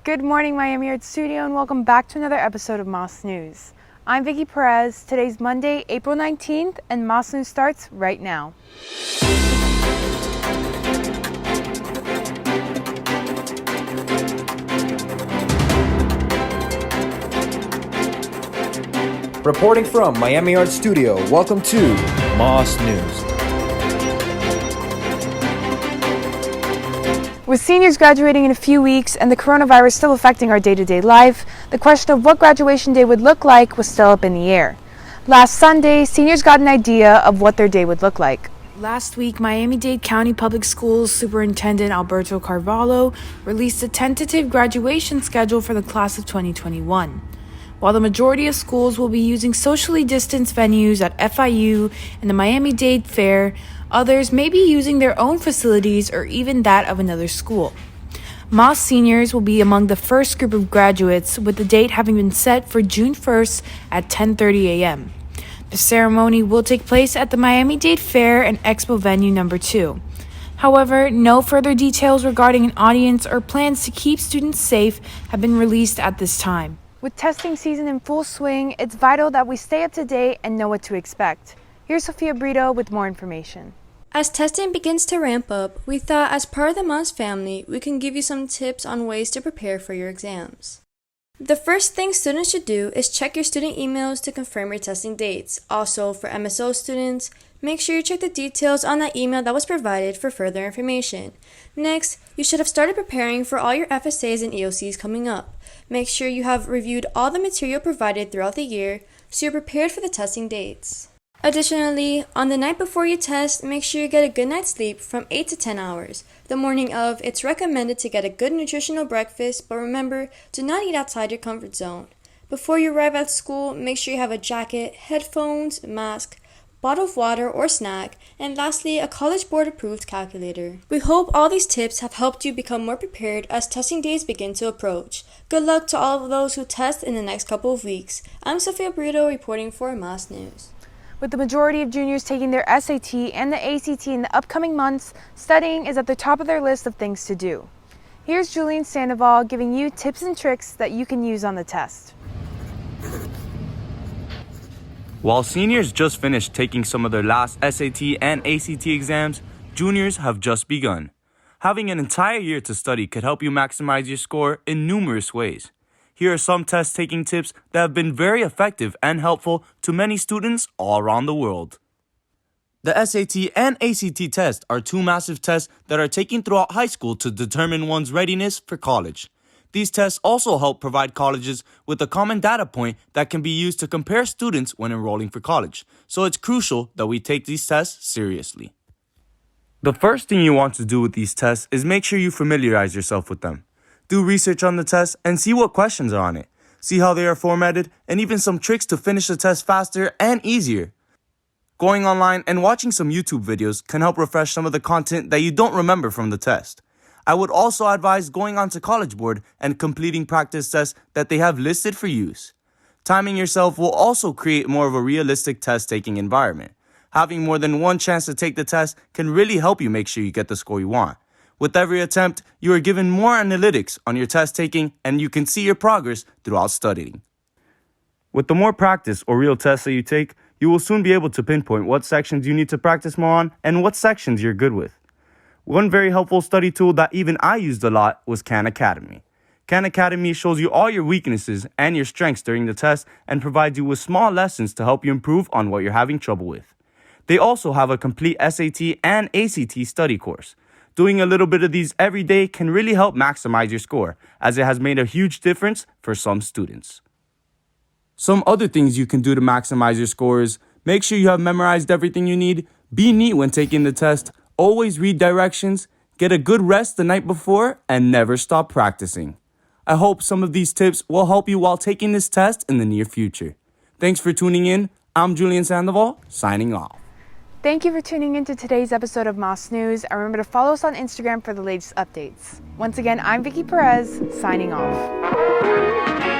Good morning, Miami Art Studio, and welcome back to another episode of Moss News. I'm Vicky Perez. Today's Monday, April 19th, and Moss News starts right now. Reporting from Miami Art Studio, welcome to Moss News. With seniors graduating in a few weeks and the coronavirus still affecting our day-to-day life, the question of what graduation day would look like was still up in the air. Last Sunday, seniors got an idea of what their day would look like. Last week, Miami-Dade County Public Schools Superintendent Alberto Carvalho released a tentative graduation schedule for the class of 2021. While the majority of schools will be using socially distanced venues at FIU and the Miami-Dade Fair, others may be using their own facilities or even that of another school. Moss seniors will be among the first group of graduates, with the date having been set for June 1st at 10:30 a.m. The ceremony will take place at the Miami-Dade Fair and Expo Venue number 2. However, no further details regarding an audience or plans to keep students safe have been released at this time. With testing season in full swing, it's vital that we stay up to date and know what to expect. Here's Sophia Brito with more information. As testing begins to ramp up, we thought as part of the Moss family, we can give you some tips on ways to prepare for your exams. The first thing students should do is check your student emails to confirm your testing dates. Also, for MSO students, make sure you check the details on that email that was provided for further information. Next, you should have started preparing for all your FSAs and EOCs coming up. Make sure you have reviewed all the material provided throughout the year so you're prepared for the testing dates. Additionally, on the night before you test, make sure you get a good night's sleep from 8 to 10 hours. The morning of, it's recommended to get a good nutritional breakfast, but remember, do not eat outside your comfort zone. Before you arrive at school, make sure you have a jacket, headphones, mask, bottle of water or snack, and lastly, a College Board approved calculator. We hope all these tips have helped you become more prepared as testing days begin to approach. Good luck to all of those who test in the next couple of weeks. I'm Sophia Brito reporting for Moss News. With the majority of juniors taking their SAT and the ACT in the upcoming months, studying is at the top of their list of things to do. Here's Julian Sandoval giving you tips and tricks that you can use on the test. While seniors just finished taking some of their last SAT and ACT exams, juniors have just begun. Having an entire year to study could help you maximize your score in numerous ways. Here are some test-taking tips that have been very effective and helpful to many students all around the world. The SAT and ACT tests are two massive tests that are taken throughout high school to determine one's readiness for college. These tests also help provide colleges with a common data point that can be used to compare students when enrolling for college, so it's crucial that we take these tests seriously. The first thing you want to do with these tests is make sure you familiarize yourself with them. Do research on the test and see what questions are on it. See how they are formatted and even some tricks to finish the test faster and easier. Going online and watching some YouTube videos can help refresh some of the content that you don't remember from the test. I would also advise going onto College Board and completing practice tests that they have listed for use. Timing yourself will also create more of a realistic test-taking environment. Having more than one chance to take the test can really help you make sure you get the score you want. With every attempt, you are given more analytics on your test-taking and you can see your progress throughout studying. With the more practice or real tests that you take, you will soon be able to pinpoint what sections you need to practice more on and what sections you're good with. One very helpful study tool that even I used a lot was Khan Academy. Khan Academy shows you all your weaknesses and your strengths during the test and provides you with small lessons to help you improve on what you're having trouble with. They also have a complete SAT and ACT study course. Doing a little bit of these every day can really help maximize your score, as it has made a huge difference for some students. Some other things you can do to maximize your score is make sure you have memorized everything you need, be neat when taking the test, always read directions, get a good rest the night before, and never stop practicing. I hope some of these tips will help you while taking this test in the near future. Thanks for tuning in. I'm Julian Sandoval, signing off. Thank you for tuning in to today's episode of Moss News, and remember to follow us on Instagram for the latest updates. Once again, I'm Vicky Perez, signing off.